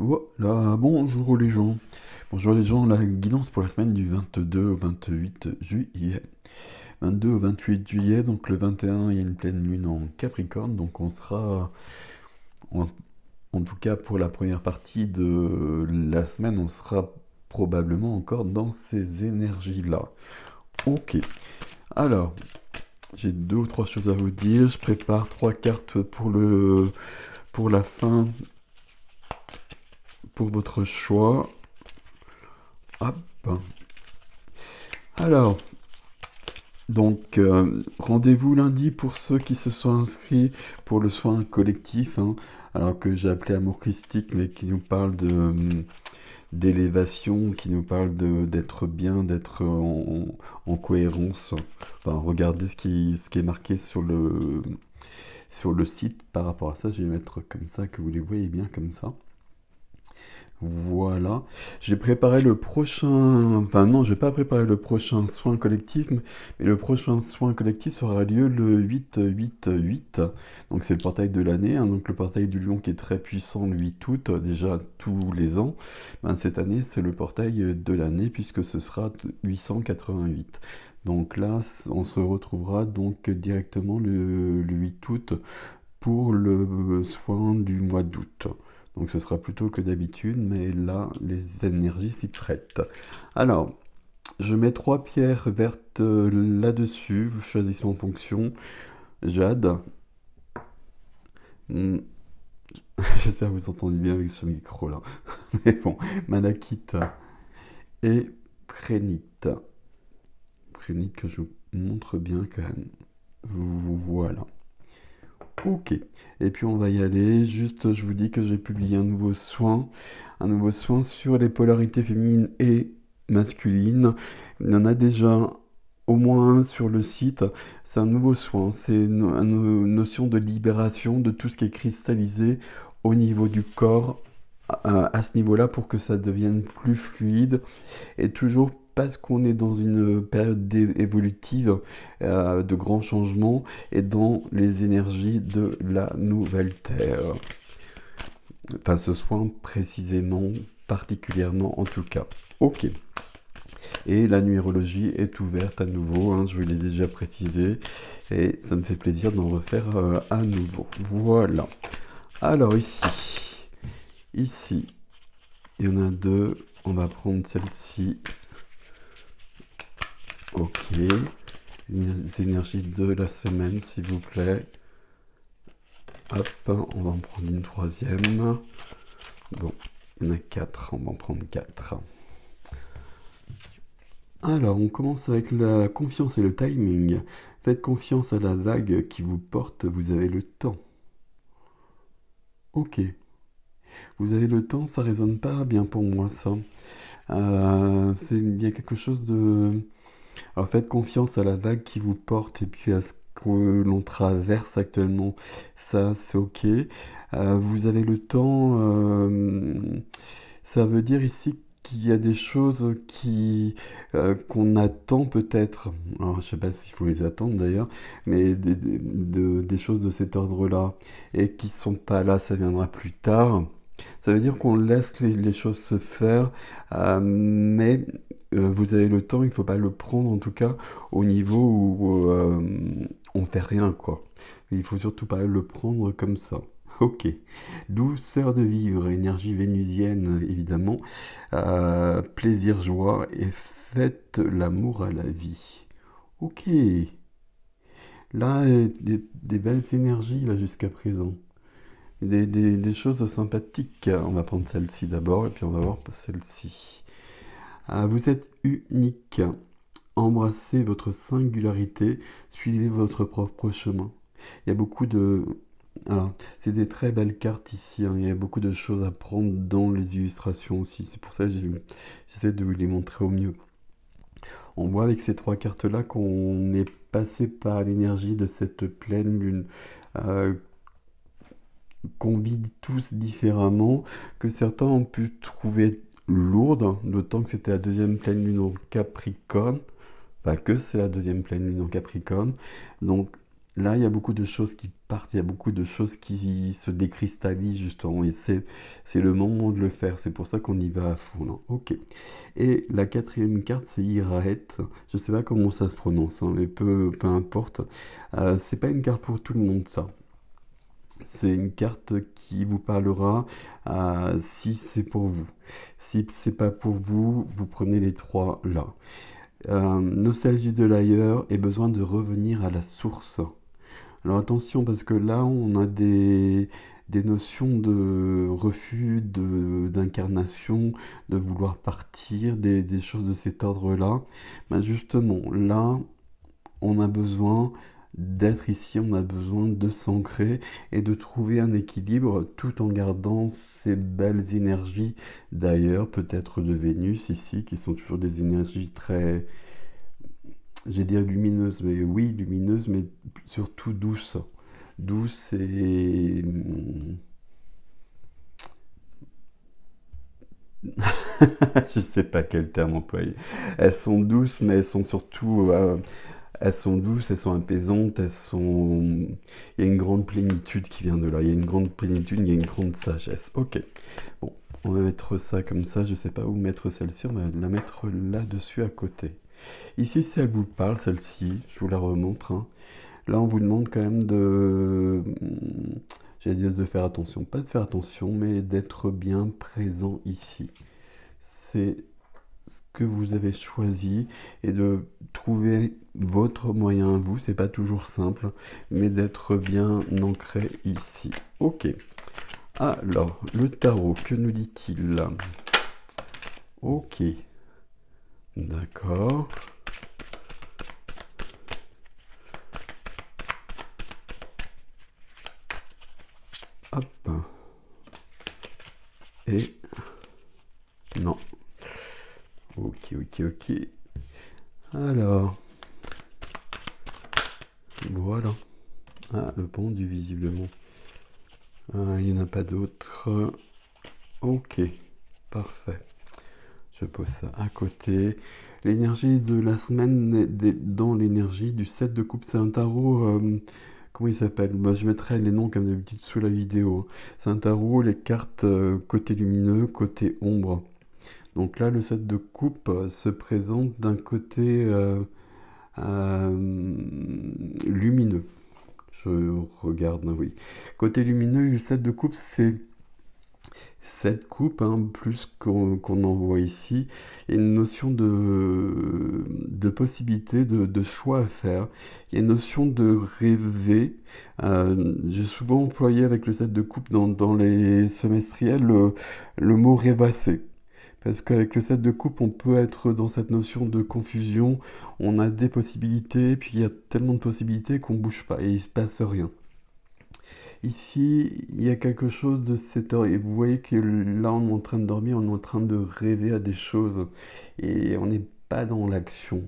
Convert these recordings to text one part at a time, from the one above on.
Voilà, bonjour les gens. Bonjour les gens, la guidance pour la semaine du 22 au 28 juillet. 22 au 28 juillet, donc le 21, il y a une pleine lune en Capricorne, donc on sera, en, en tout cas pour la première partie de la semaine, on sera probablement encore dans ces énergies-là. Ok, alors, j'ai deux ou trois choses à vous dire. Je prépare trois cartes pour la fin, pour votre choix. Hop. Alors, donc, rendez-vous lundi pour ceux qui se sont inscrits pour le soin collectif, hein, alors que j'ai appelé Amour Christique, mais qui nous parle d'élévation, qui nous parle d'être bien, d'être en cohérence. Enfin, regardez ce qui est marqué sur le site par rapport à ça. Je vais mettre comme ça, que vous les voyez bien comme ça. Voilà. J'ai préparé le prochain... Enfin non, je vais pas préparer le prochain soin collectif, mais le prochain soin collectif aura lieu le 8-8-8. Donc c'est le portail de l'année, hein. Donc le portail du lion qui est très puissant le 8 août, déjà tous les ans. Ben, cette année, c'est le portail de l'année puisque ce sera 888. Donc là, on se retrouvera donc directement le 8 août pour le soin du mois d'août. Donc ce sera plutôt que d'habitude, mais là, les énergies s'y prêtent. Alors, je mets trois pierres vertes là-dessus. Vous choisissez en fonction. Jade. Hmm, j'espère que vous entendez bien avec ce micro-là. Mais bon, Malachite et Prénite. Prénite que je vous montre bien quand même. Voilà. Ok, et puis on va y aller. Juste, je vous dis que j'ai publié un nouveau soin sur les polarités féminines et masculines. Il y en a déjà au moins un sur le site. C'est un nouveau soin, c'est une notion de libération de tout ce qui est cristallisé au niveau du corps à ce niveau-là pour que ça devienne plus fluide et toujours parce qu'on est dans une période évolutive de grands changements et dans les énergies de la nouvelle Terre. Enfin, ce soin précisément, particulièrement en tout cas. Ok. Et la numérologie est ouverte à nouveau, hein, je vous l'ai déjà précisé, et ça me fait plaisir d'en refaire à nouveau. Voilà. Alors ici, il y en a deux. On va prendre celle-ci. Ok. Les énergies de la semaine, s'il vous plaît. Hop, on va en prendre une troisième. Bon, il y en a quatre, on va en prendre quatre. Alors, on commence avec la confiance et le timing. Faites confiance à la vague qui vous porte, vous avez le temps. Ok. Vous avez le temps, ça résonne pas bien pour moi, ça. Il y a quelque chose de... Alors faites confiance à la vague qui vous porte et puis à ce que l'on traverse actuellement. Ça, c'est ok. Vous avez le temps. Ça veut dire ici qu'il y a des choses qu'on attend peut-être. Alors je sais pas s'il faut les attendre d'ailleurs, mais des choses de cet ordre-là et qui sont pas là, ça viendra plus tard. Ça veut dire qu'on laisse les choses se faire, mais vous avez le temps, il ne faut pas le prendre en tout cas au niveau où on fait rien quoi. Il faut surtout pas le prendre comme ça. Ok. Douceur de vivre, énergie vénusienne évidemment, plaisir, joie et faites l'amour à la vie. Ok. Là, des belles énergies là jusqu'à présent. Des choses sympathiques. On va prendre celle-ci d'abord et puis on va voir celle-ci. Vous êtes unique. Embrassez votre singularité. Suivez votre propre chemin. Il y a beaucoup de... Alors, c'est des très belles cartes ici, hein. Il y a beaucoup de choses à prendre dans les illustrations aussi. C'est pour ça que j'essaie de vous les montrer au mieux. On voit avec ces trois cartes-là qu'on est passé par l'énergie de cette pleine lune. Euh, qu'on vit tous différemment, que certains ont pu trouver lourde, d'autant que c'était la deuxième pleine lune en Capricorne, pas que c'est la deuxième pleine lune en Capricorne, donc là, il y a beaucoup de choses qui partent, il y a beaucoup de choses qui se décristallisent justement, et c'est le moment de le faire, c'est pour ça qu'on y va à fond, là. Ok. Et la quatrième carte, c'est Iraet. Je sais pas comment ça se prononce, hein, mais peu importe. C'est pas une carte pour tout le monde, ça. C'est une carte qui vous parlera si c'est pour vous. Si c'est pas pour vous, vous prenez les trois là. Nostalgie de l'ailleurs et besoin de revenir à la source. Alors attention parce que là on a des notions de refus, d'incarnation, de vouloir partir, des choses de cet ordre-là. Ben justement, là on a besoin d'être ici, on a besoin de s'ancrer et de trouver un équilibre tout en gardant ces belles énergies d'ailleurs, peut-être de Vénus ici, qui sont toujours des énergies très, j'ai dire lumineuses, mais oui, lumineuses, mais surtout douces. Douces et... je sais pas quel terme employer. Elles sont douces, mais elles sont surtout elles sont douces, elles sont apaisantes, elles sont... Il y a une grande plénitude qui vient de là. Il y a une grande plénitude, il y a une grande sagesse. Ok. Bon, on va mettre ça comme ça. Je sais pas où mettre celle-ci. On va la mettre là-dessus à côté. Ici, si elle vous parle, celle-ci, je vous la remontre, hein. Là, on vous demande quand même de... J'allais dire de faire attention. Pas de faire attention, mais d'être bien présent ici. C'est ce que vous avez choisi et de trouver votre moyen à vous. C'est pas toujours simple, mais d'être bien ancré ici. Ok. Alors, le tarot, que nous dit-il? Ok. D'accord. Hop. Et... Non. Ok, ok, ok. Alors... Voilà. Ah, le pendu, visiblement. Ah, il n'y en a pas d'autres. Ok, parfait. Je pose ça à côté. L'énergie de la semaine est dans l'énergie du 7 de coupe. C'est un tarot... comment il s'appelle? Bah, je mettrai les noms comme d'habitude sous la vidéo. C'est un tarot, les cartes côté lumineux, côté ombre. Donc là, le 7 de coupe se présente d'un côté lumineux. Je regarde, oui. Côté lumineux, le 7 de coupe, c'est cette coupe, hein, plus qu'on en voit ici. Il y a une notion de possibilité, de choix à faire. Il y a une notion de rêver. J'ai souvent employé avec le 7 de coupe dans les semestriels le mot rêvasser. Parce qu'avec le 7 de coupe, on peut être dans cette notion de confusion. On a des possibilités, puis il y a tellement de possibilités qu'on bouge pas et il se passe rien. Ici, il y a quelque chose de cet ordre. Et vous voyez que là, on est en train de dormir, on est en train de rêver à des choses. Et on n'est pas dans l'action.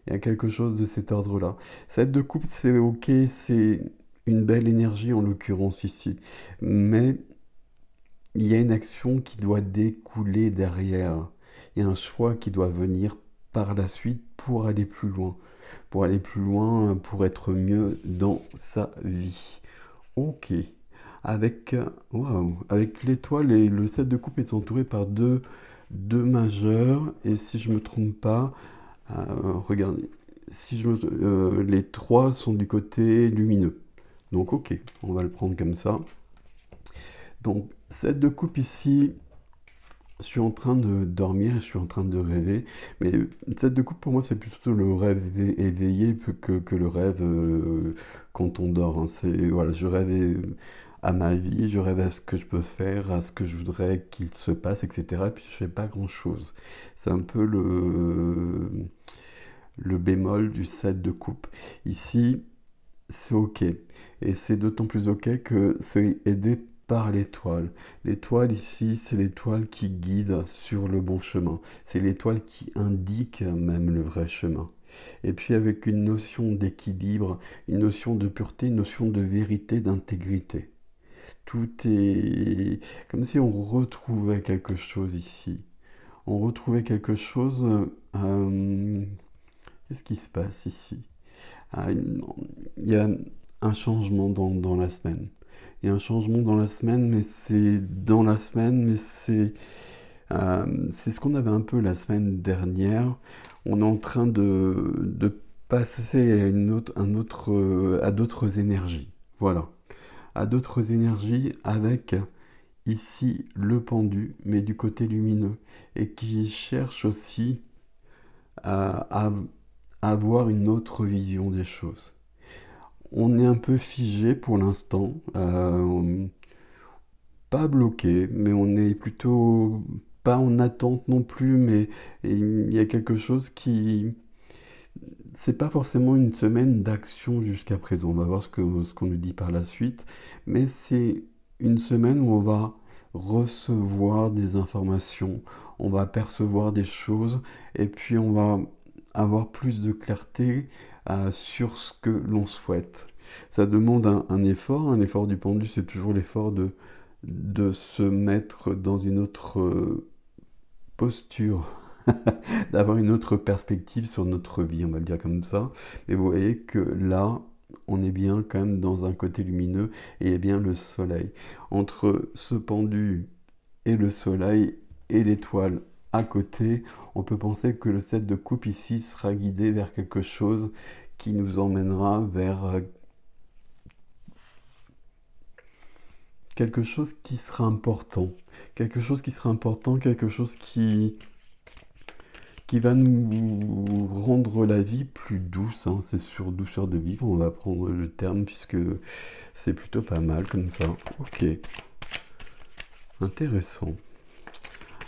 Il y a quelque chose de cet ordre-là. 7 de coupe, c'est ok, c'est une belle énergie en l'occurrence ici. Mais il y a une action qui doit découler derrière. Il y a un choix qui doit venir par la suite pour aller plus loin. Pour aller plus loin, pour être mieux dans sa vie. Ok. Avec, waouh, avec l'étoile et le 7 de coupe est entouré par deux majeurs. Et si je me trompe pas, regardez, si les trois sont du côté lumineux. Donc ok, on va le prendre comme ça. Donc 7 de coupe ici, je suis en train de dormir, je suis en train de rêver. Mais 7 de coupe pour moi c'est plutôt le rêve éveillé que le rêve quand on dort, hein. C'est, voilà, je rêve à ma vie, je rêve à ce que je peux faire, à ce que je voudrais qu'il se passe, etc. Et puis je fais pas grand-chose. C'est un peu le bémol du 7 de coupe. Ici, c'est ok. Et c'est d'autant plus ok que c'est aidé par l'étoile. L'étoile ici, c'est l'étoile qui guide sur le bon chemin. C'est l'étoile qui indique même le vrai chemin. Et puis avec une notion d'équilibre, une notion de pureté, une notion de vérité, d'intégrité. Tout est comme si on retrouvait quelque chose ici. On retrouvait quelque chose. Qu'est-ce qui se passe ici? Ah, il y a un changement dans la semaine. Il y a un changement dans la semaine, mais c'est dans la semaine, mais c'est ce qu'on avait un peu la semaine dernière. On est en train de passer à à d'autres énergies. Voilà, à d'autres énergies avec ici le pendu, mais du côté lumineux, et qui cherche aussi à avoir une autre vision des choses. On est un peu figé pour l'instant, pas bloqué, mais on est plutôt pas en attente non plus, mais il y a quelque chose qui... C'est pas forcément une semaine d'action jusqu'à présent, on va voir ce qu'on nous dit par la suite, mais c'est une semaine où on va recevoir des informations, on va percevoir des choses, et puis on va avoir plus de clarté sur ce que l'on souhaite. Ça demande un effort du pendu, c'est toujours l'effort de se mettre dans une autre posture, d'avoir une autre perspective sur notre vie, on va le dire comme ça. Et vous voyez que là, on est bien quand même dans un côté lumineux et il y a bien le soleil. Entre ce pendu et le soleil et l'étoile à côté, on peut penser que le 7 de coupe ici sera guidé vers quelque chose qui nous emmènera vers quelque chose qui sera important. Quelque chose qui sera important, quelque chose qui va nous rendre la vie plus douce, hein. C'est sur douceur de vivre, on va prendre le terme puisque c'est plutôt pas mal comme ça. Ok, intéressant.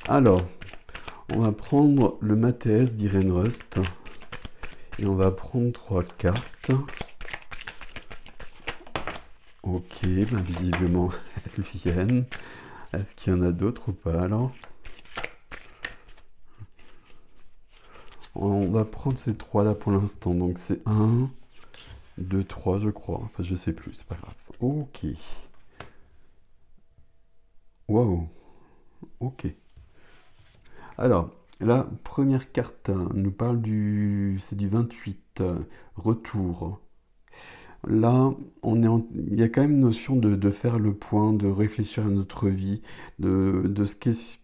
Alors, on va prendre le Mathéès d'Irene Rust et on va prendre 3 cartes. Ok, ben visiblement elles viennent. Est-ce qu'il y en a d'autres ou pas alors? On va prendre ces 3 là pour l'instant. Donc c'est 1, 2, 3 je crois. Enfin je sais plus, c'est pas grave. Ok. Waouh. Ok. Alors, la première carte nous parle c'est du 28, retour. Là, il y a quand même une notion de faire le point, de réfléchir à notre vie, de se questionner.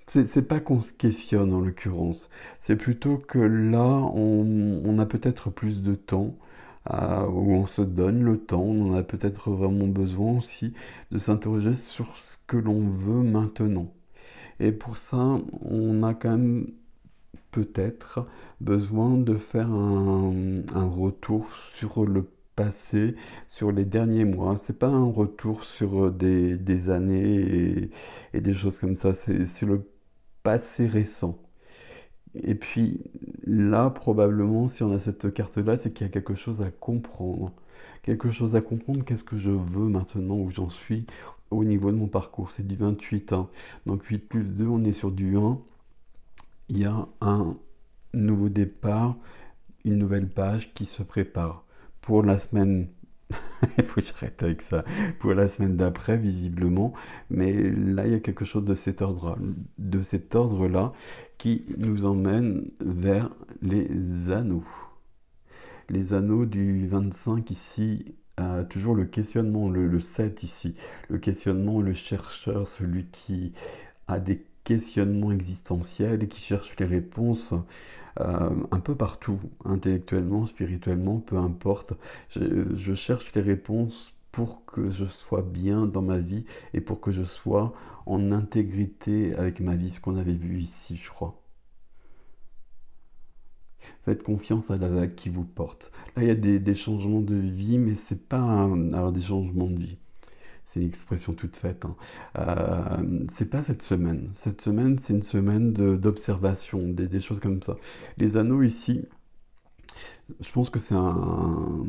C'est pas qu'on se questionne en l'occurrence, c'est plutôt que là, on a peut-être plus de temps, où on se donne le temps, on a peut-être vraiment besoin aussi de s'interroger sur ce que l'on veut maintenant. Et pour ça, on a quand même peut-être besoin de faire un retour sur le passé, sur les derniers mois. C'est pas un retour sur des années et des choses comme ça, c'est le passé récent. Et puis là, probablement, si on a cette carte-là, c'est qu'il y a quelque chose à comprendre. Quelque chose à comprendre, qu'est-ce que je veux maintenant, où j'en suis au niveau de mon parcours. C'est du 28, hein. Donc 8 plus 2, on est sur du 1. Il y a un nouveau départ, une nouvelle page qui se prépare. Pour la semaine, il faut que j'arrête avec ça, pour la semaine d'après, visiblement. Mais là, il y a quelque chose de cet ordre-là qui nous emmène vers les anneaux. Les anneaux du 25 ici, toujours le questionnement, le 7 ici. Le questionnement, le chercheur, celui qui a des questionnements existentiels et qui cherche les réponses un peu partout, intellectuellement, spirituellement, peu importe. Je cherche les réponses pour que je sois bien dans ma vie et pour que je sois en intégrité avec ma vie, ce qu'on avait vu ici, je crois. Faites confiance à la vague qui vous porte. Là, il y a des changements de vie, mais c'est pas alors des changements de vie. C'est une expression toute faite, hein. C'est pas cette semaine. Cette semaine, c'est une semaine d'observation, des choses comme ça. Les anneaux ici, je pense que c'est un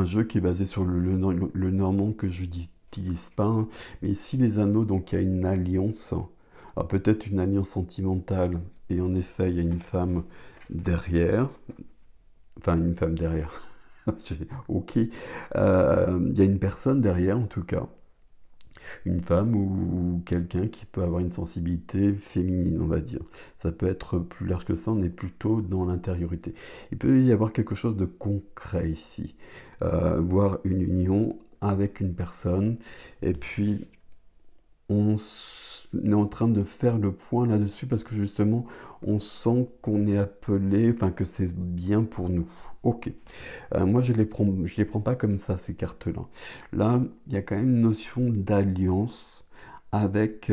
jeu qui est basé sur le normand que je n'utilise pas, hein. Mais ici, les anneaux, donc il y a une alliance. Alors peut-être une alliance sentimentale. Et en effet, il y a une femme derrière. Enfin, une femme derrière. Ok. Il y a une personne derrière, en tout cas. Une femme ou quelqu'un qui peut avoir une sensibilité féminine, on va dire. Ça peut être plus large que ça, on est plutôt dans l'intériorité. Il peut y avoir quelque chose de concret ici, voire une union avec une personne, et puis est en train de faire le point là-dessus parce que justement, on sent qu'on est appelé, enfin que c'est bien pour nous. Ok. Moi, je les prends pas comme ça, ces cartes-là. Là, il y a quand même une notion d'alliance avec,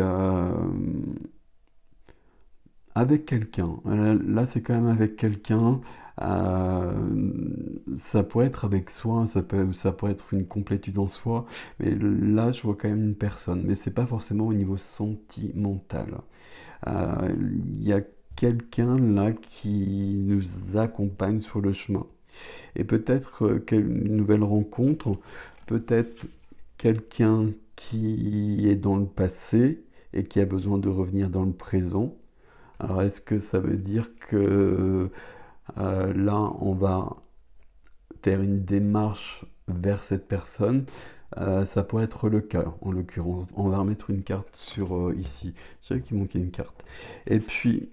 avec quelqu'un. Là, c'est quand même avec quelqu'un. euh, Ça pourrait être avec soi, ça pourrait être une complétude en soi, mais là, je vois quand même une personne. Mais c'est pas forcément au niveau sentimental. Il y a quelqu'un là qui nous accompagne sur le chemin. Et peut-être une nouvelle rencontre, peut-être quelqu'un qui est dans le passé et qui a besoin de revenir dans le présent. Alors est-ce que ça veut dire que là, on va faire une démarche vers cette personne? Ça pourrait être le cas, en l'occurrence. On va remettre une carte sur ici. Je savais qu'il manquait une carte. Et puis,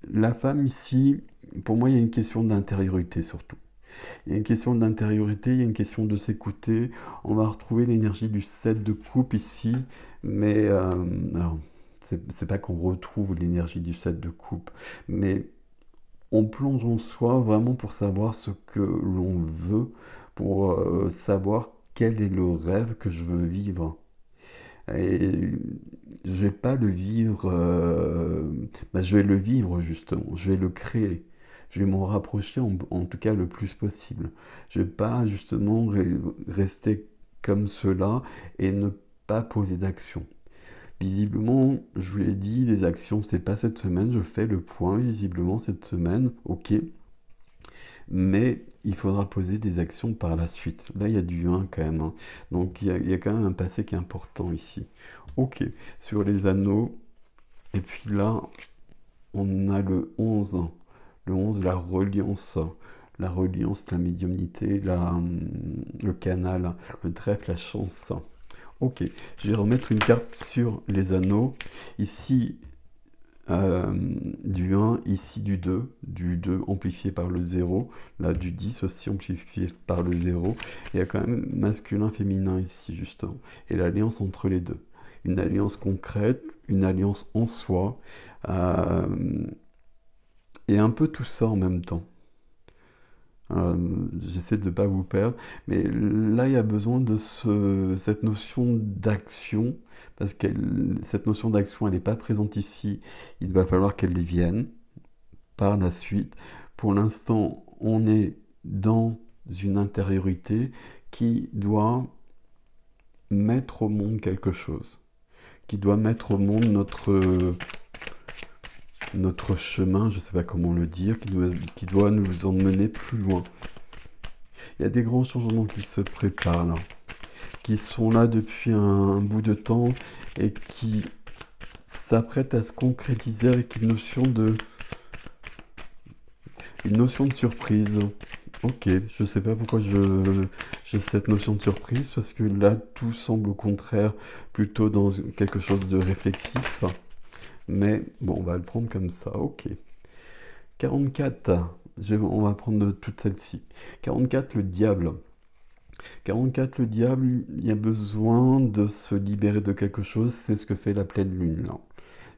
la femme ici, pour moi, il y a une question d'intériorité surtout. Il y a une question d'intériorité, il y a une question de s'écouter. On va retrouver l'énergie du 7 de coupe ici, mais alors, c'est pas qu'on retrouve l'énergie du 7 de coupe, mais on plonge en soi vraiment pour savoir ce que l'on veut, pour savoir quel est le rêve que je veux vivre. Et je vais pas le vivre, je vais le vivre justement, je vais le créer. Je vais m'en rapprocher en tout cas le plus possible. Je vais pas justement rester comme cela et ne pas poser d'action. Visiblement, je vous l'ai dit, les actions, c'est pas cette semaine, je fais le point visiblement cette semaine, ok, mais il faudra poser des actions par la suite. Là, il y a du 1 quand même, hein. Donc il y a quand même un passé qui est important ici. Ok, sur les anneaux, et puis là, on a le 11. Le 11, la reliance, la médiumnité, le canal, le trèfle, la chance. Ok, je vais remettre une carte sur les anneaux. Ici, du 1, ici du 2 amplifié par le 0, là du 10 aussi amplifié par le 0. Il y a quand même masculin, féminin ici justement, et l'alliance entre les deux. Une alliance concrète, une alliance en soi, euh, et un peu tout ça en même temps. Euh, J'essaie de ne pas vous perdre, mais là il y a besoin de cette notion d'action, parce que cette notion d'action elle n'est pas présente ici, il va falloir qu'elle vienne par la suite. Pour l'instant, on est dans une intériorité qui doit mettre au monde quelque chose, qui doit mettre au monde notre chemin, je ne sais pas comment le dire, qui doit nous emmener plus loin. Il y a des grands changements qui se préparent là, qui sont là depuis un bout de temps et qui s'apprêtent à se concrétiser avec une notion de surprise. Ok, je sais pas pourquoi j'ai cette notion de surprise, parce que là, tout semble au contraire plutôt dans quelque chose de réflexif. Mais bon, on va le prendre comme ça, ok. 44, on va prendre toute celle-ci. 44, le diable. 44, le diable, il y a besoin de se libérer de quelque chose, c'est ce que fait la pleine lune là.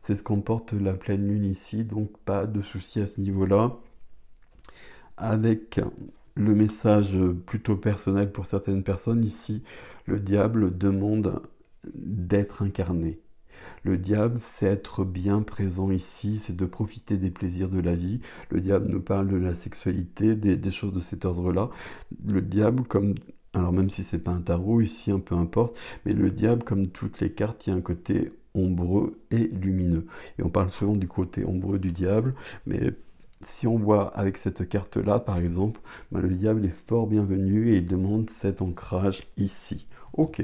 C'est ce qu'emporte la pleine lune ici, donc pas de souci à ce niveau-là. Avec le message plutôt personnel pour certaines personnes, ici, le diable demande d'être incarné. Le diable, c'est être bien présent ici, c'est de profiter des plaisirs de la vie. Le diable nous parle de la sexualité, des choses de cet ordre-là. Le diable, alors même si c'est pas un tarot ici, peu importe, mais le diable, comme toutes les cartes, il y a un côté ombreux et lumineux. Et on parle souvent du côté ombreux du diable, mais si on voit avec cette carte-là, par exemple, le diable est fort bienvenu et il demande cet ancrage ici. Ok,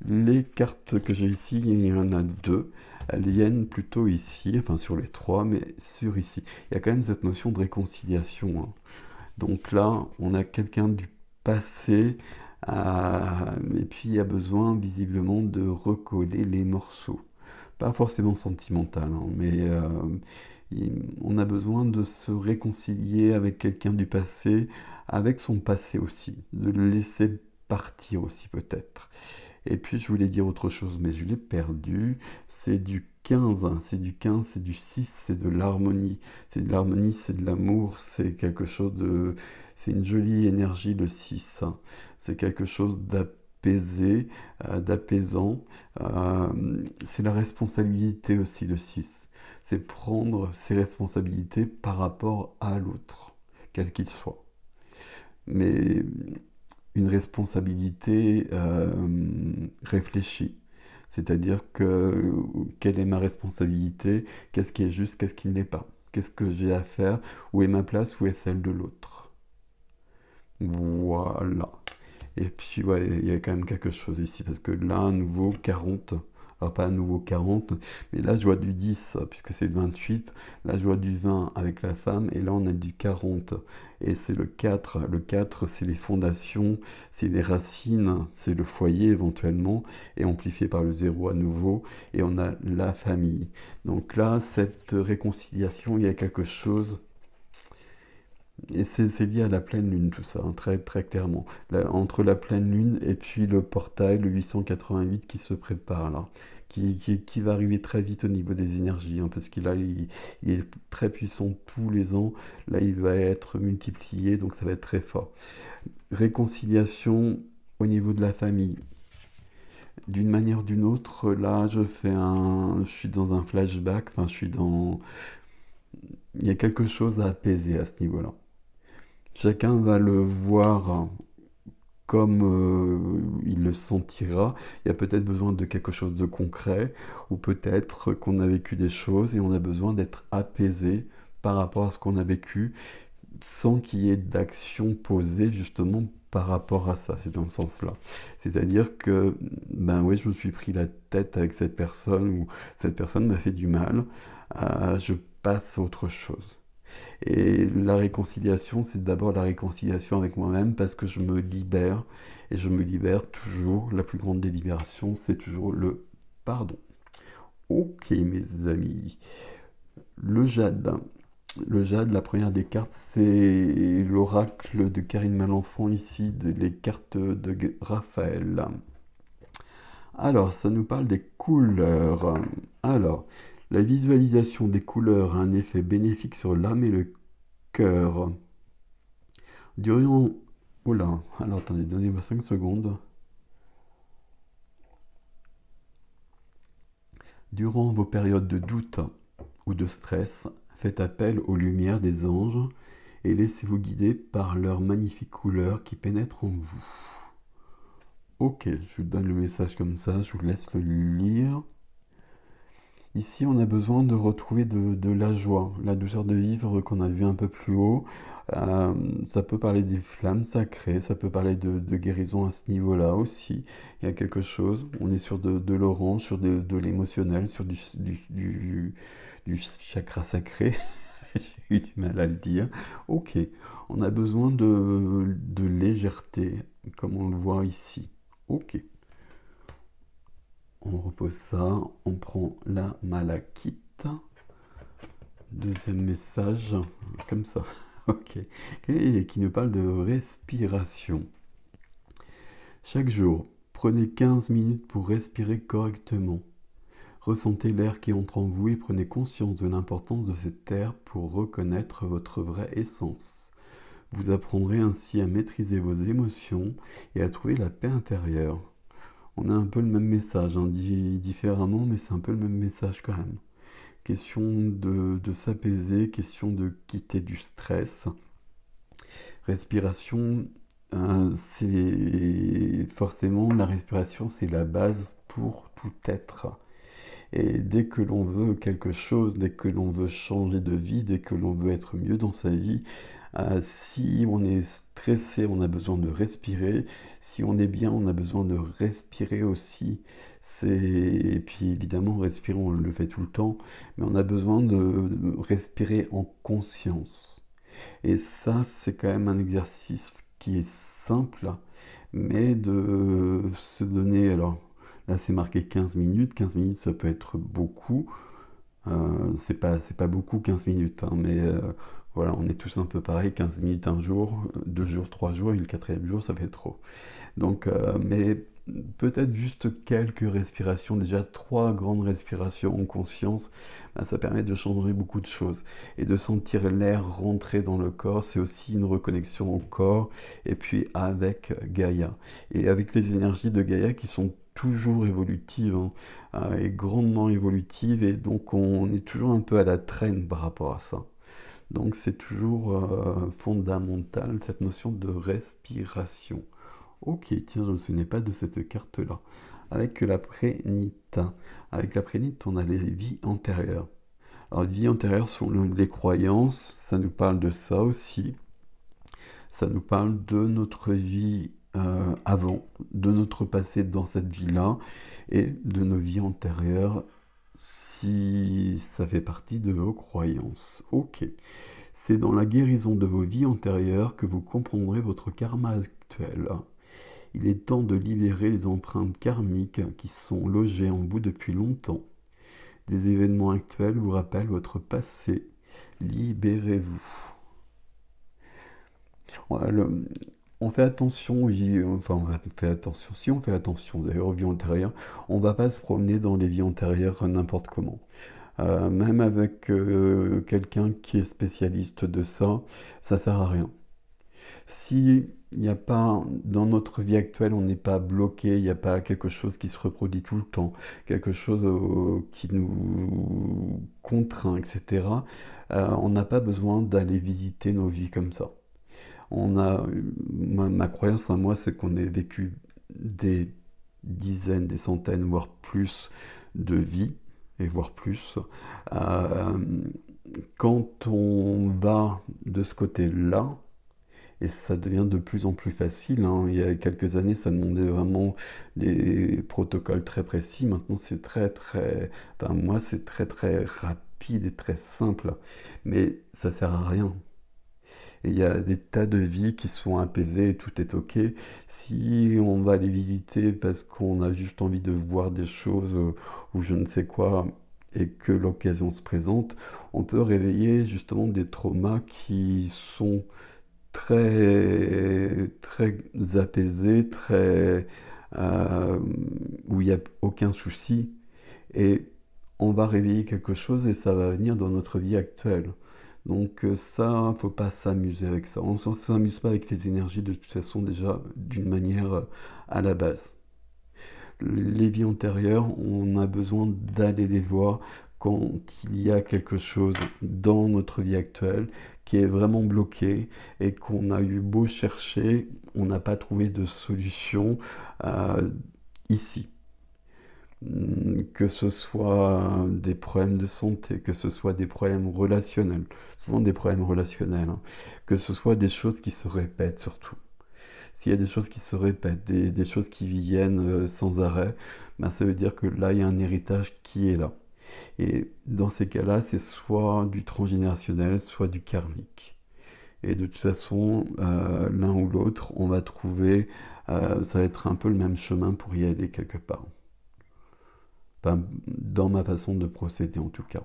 les cartes que j'ai ici, il y en a deux. Elles viennent plutôt ici, enfin sur les trois, mais sur ici. Il y a quand même cette notion de réconciliation, hein. Donc là, on a quelqu'un du passé Et puis il y a besoin visiblement de recoller les morceaux. Pas forcément sentimental, hein, mais on a besoin de se réconcilier avec quelqu'un du passé, avec son passé aussi, de le laisser partir aussi peut-être. Et puis je voulais dire autre chose, mais je l'ai perdu. C'est du 15, hein, c'est du 15, c'est du 6, c'est de l'harmonie. C'est de l'harmonie, c'est de l'amour, c'est quelque chose de... C'est une jolie énergie, le 6, hein. C'est quelque chose d'apaisé, d'apaisant. C'est la responsabilité aussi, le 6. C'est prendre ses responsabilités par rapport à l'autre, quel qu'il soit. Mais une responsabilité réfléchie. C'est-à-dire que quelle est ma responsabilité, qu'est-ce qui est juste, qu'est-ce qui ne l'est pas, qu'est-ce que j'ai à faire, où est ma place, où est celle de l'autre. Voilà. Et puis, ouais, il y a quand même quelque chose ici, parce que là, à nouveau, 40, alors pas à nouveau 40, mais là, je vois du 10, puisque c'est le 28, là, je vois du 20 avec la femme, et là, on a du 40, et c'est le 4. Le 4, c'est les fondations, c'est les racines, c'est le foyer éventuellement, et amplifié par le 0 à nouveau, et on a la famille. Donc là, cette réconciliation, il y a quelque chose. Et c'est lié à la pleine lune, tout ça, hein, très, très clairement. Entre la pleine lune et puis le portail, le 888 qui se prépare là, qui va arriver très vite au niveau des énergies, hein, parce qu'il il est très puissant tous les ans. Là, il va être multiplié, donc ça va être très fort. Réconciliation au niveau de la famille. D'une manière ou d'une autre, là, je suis dans un flashback, enfin, il y a quelque chose à apaiser à ce niveau-là. Chacun va le voir comme il le sentira. Il y a peut-être besoin de quelque chose de concret, ou peut-être qu'on a vécu des choses et on a besoin d'être apaisé par rapport à ce qu'on a vécu, sans qu'il y ait d'action posée justement par rapport à ça. C'est dans ce sens-là. C'est-à-dire que, ben oui, je me suis pris la tête avec cette personne, ou cette personne m'a fait du mal. Je passe à autre chose. Et la réconciliation, c'est d'abord la réconciliation avec moi-même parce que je me libère. Et je me libère toujours. La plus grande des libérations, c'est toujours le pardon. Ok, mes amis. Le jade. Le jade, la première des cartes, c'est l'oracle de Karine Malenfant ici, les cartes de Raphaël. Alors, ça nous parle des couleurs. Alors, la visualisation des couleurs a un effet bénéfique sur l'âme et le cœur. Durant... Oula, alors attendez, donnez-moi 5 secondes. Durant vos périodes de doute ou de stress, faites appel aux lumières des anges et laissez-vous guider par leurs magnifiques couleurs qui pénètrent en vous. Ok, je vous donne le message comme ça, je vous laisse le lire. Ici, on a besoin de retrouver de la joie, la douceur de vivre qu'on a vu un peu plus haut. Ça peut parler des flammes sacrées, ça peut parler de guérison à ce niveau-là aussi. Il y a quelque chose, on est sur de l'orange, sur de l'émotionnel, sur du chakra sacré. J'ai eu du mal à le dire. Ok, on a besoin de légèreté, comme on le voit ici. Ok. On repose ça, on prend la malachite. Deuxième message, comme ça. Ok. Et qui nous parle de respiration. Chaque jour, prenez 15 minutes pour respirer correctement. Ressentez l'air qui entre en vous et prenez conscience de l'importance de cet air pour reconnaître votre vraie essence. Vous apprendrez ainsi à maîtriser vos émotions et à trouver la paix intérieure. On a un peu le même message, hein, différemment, mais c'est un peu le même message quand même. Question de s'apaiser, question de quitter du stress. Respiration, c'est forcément la respiration, c'est la base pour tout être. Et dès que l'on veut quelque chose, dès que l'on veut changer de vie, dès que l'on veut être mieux dans sa vie, si on est stressé, on a besoin de respirer. Si on est bien, on a besoin de respirer aussi. Et puis évidemment, respirer, on le fait tout le temps, mais on a besoin de respirer en conscience. Et ça, c'est quand même un exercice qui est simple, mais de se donner, alors là c'est marqué 15 minutes ça peut être beaucoup, c'est pas beaucoup 15 minutes, hein, mais voilà, on est tous un peu pareil, 15 minutes un jour, 2 jours, 3 jours, et le quatrième jour ça fait trop. Donc, mais peut-être juste quelques respirations, déjà 3 grandes respirations en conscience, ben, ça permet de changer beaucoup de choses. Et de sentir l'air rentrer dans le corps, c'est aussi une reconnexion au corps, et puis avec Gaïa. Et avec les énergies de Gaïa qui sont toujours évolutives, hein, et grandement évolutives, et donc on est toujours un peu à la traîne par rapport à ça. Donc c'est toujours fondamental cette notion de respiration. Ok, tiens, je ne me souvenais pas de cette carte-là. Avec la prénite. Avec la prénite, on a les vies antérieures. Alors, les vies antérieures sont les croyances, ça nous parle de ça aussi. Ça nous parle de notre vie avant, de notre passé dans cette vie-là, et de nos vies antérieures si ça fait partie de vos croyances. Ok. C'est dans la guérison de vos vies antérieures que vous comprendrez votre karma actuel. Il est temps de libérer les empreintes karmiques qui sont logées en vous depuis longtemps. Des événements actuels vous rappellent votre passé. Libérez-vous. On fait attention aux vies, enfin on fait attention, si on fait attention d'ailleurs aux vies antérieures, on ne va pas se promener dans les vies antérieures n'importe comment. Même avec quelqu'un qui est spécialiste de ça, ça sert à rien. Si il n'y a pas, dans notre vie actuelle, on n'est pas bloqué, il n'y a pas quelque chose qui se reproduit tout le temps, quelque chose qui nous contraint, etc., on n'a pas besoin d'aller visiter nos vies comme ça. On a, ma croyance à moi, c'est qu'on ait vécu des dizaines, des centaines, voire plus de vies, et voire plus. Euh, Quand on va de ce côté-là, et ça devient de plus en plus facile, hein. Il y a quelques années, ça demandait vraiment des protocoles très précis. Maintenant, c'est très, très... Enfin, moi, c'est très, très rapide et très simple. Mais ça sert à rien. Et il y a des tas de vies qui sont apaisées et tout est OK. Si on va les visiter parce qu'on a juste envie de voir des choses ou je ne sais quoi, et que l'occasion se présente, on peut réveiller justement des traumas qui sont très, très apaisé, très, euh, où il n'y a aucun souci, et on va réveiller quelque chose et ça va venir dans notre vie actuelle. Donc ça, faut pas s'amuser avec ça. On ne s'amuse pas avec les énergies de toute façon déjà d'une manière à la base. Les vies antérieures, on a besoin d'aller les voir quand il y a quelque chose dans notre vie actuelle qui est vraiment bloqué et qu'on a eu beau chercher, on n'a pas trouvé de solution euh, ici. Que ce soit des problèmes de santé, que ce soit des problèmes relationnels, souvent des problèmes relationnels, hein, que ce soit des choses qui se répètent surtout. S'il y a des choses qui se répètent, des choses qui viennent sans arrêt, ben ça veut dire que là, il y a un héritage qui est là. Et dans ces cas-là, c'est soit du transgénérationnel, soit du karmique. Et de toute façon, l'un ou l'autre, on va trouver, ça va être un peu le même chemin pour y aller quelque part. Enfin, dans ma façon de procéder en tout cas.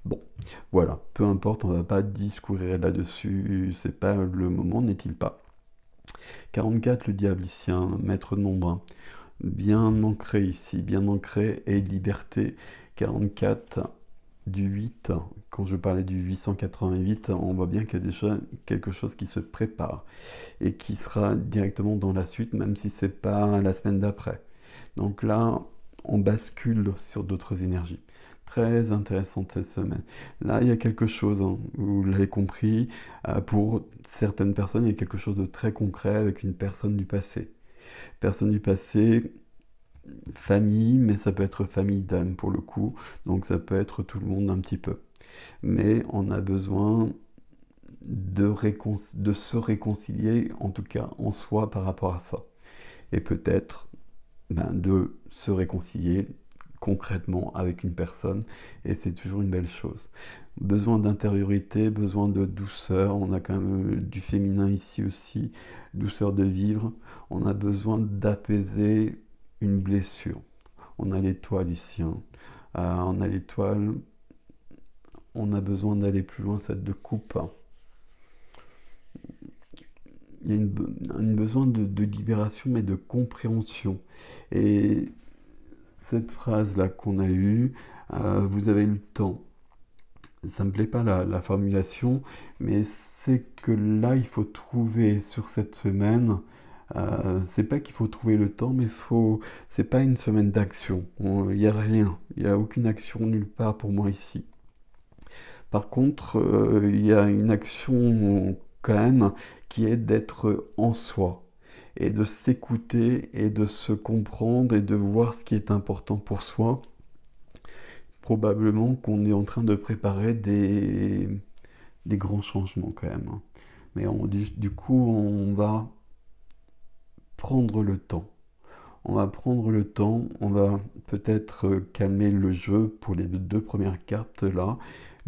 Bon, voilà, peu importe, on ne va pas discourir là-dessus, c'est pas le moment, n'est-il pas? 44, le diablicien, maître nombre, bien ancré ici, bien ancré et liberté. 44 du 8, quand je parlais du 888, on voit bien qu'il y a déjà quelque chose qui se prépare et qui sera directement dans la suite, même si c'est pas la semaine d'après. Donc là, on bascule sur d'autres énergies. Très intéressante cette semaine. Là, il y a quelque chose, hein, vous l'avez compris, pour certaines personnes, il y a quelque chose de très concret avec une personne du passé. Personne du passé, famille, mais ça peut être famille d'âme pour le coup, donc ça peut être tout le monde un petit peu. Mais on a besoin de se réconcilier, en tout cas en soi par rapport à ça. Et peut-être de se réconcilier concrètement avec une personne, et c'est toujours une belle chose. Besoin d'intériorité, besoin de douceur, on a quand même du féminin ici aussi, douceur de vivre, on a besoin d'apaiser une blessure. On a l'étoile ici, hein. On a l'étoile, on a besoin d'aller plus loin, cette de coupe, hein. Il y a un besoin de libération, mais de compréhension. Et cette phrase-là qu'on a eue, vous avez eu le temps. Ça me plaît pas la formulation, mais c'est que là, il faut trouver sur cette semaine. C'est pas qu'il faut trouver le temps, mais c'est pas une semaine d'action. Il n'y a rien, il n'y a aucune action nulle part pour moi ici. Par contre, il y a une action quand même qui est d'être en soi et de s'écouter et de se comprendre et de voir ce qui est important pour soi. Probablement qu'on est en train de préparer des grands changements quand même, hein. Mais du coup, on va prendre le temps. On va prendre le temps, on va peut-être calmer le jeu pour les deux premières cartes là.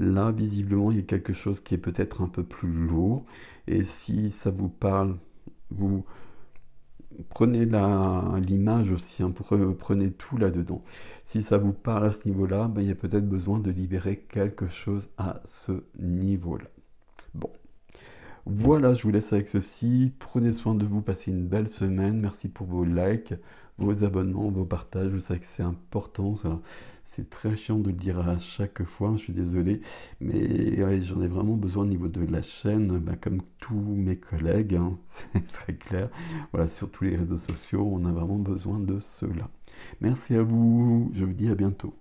Là, visiblement, il y a quelque chose qui est peut-être un peu plus lourd. Et si ça vous parle, vous prenez l'image aussi, hein, prenez tout là-dedans. Si ça vous parle à ce niveau-là, ben, il y a peut-être besoin de libérer quelque chose à ce niveau-là. Bon, voilà, je vous laisse avec ceci. Prenez soin de vous, passez une belle semaine. Merci pour vos likes, vos abonnements, vos partages. Je sais que c'est important. C'est très chiant de le dire à chaque fois, je suis désolé. Mais ouais, j'en ai vraiment besoin au niveau de la chaîne, bah, comme tous mes collègues, hein, c'est très clair. Voilà, sur tous les réseaux sociaux, on a vraiment besoin de cela. Merci à vous, je vous dis à bientôt.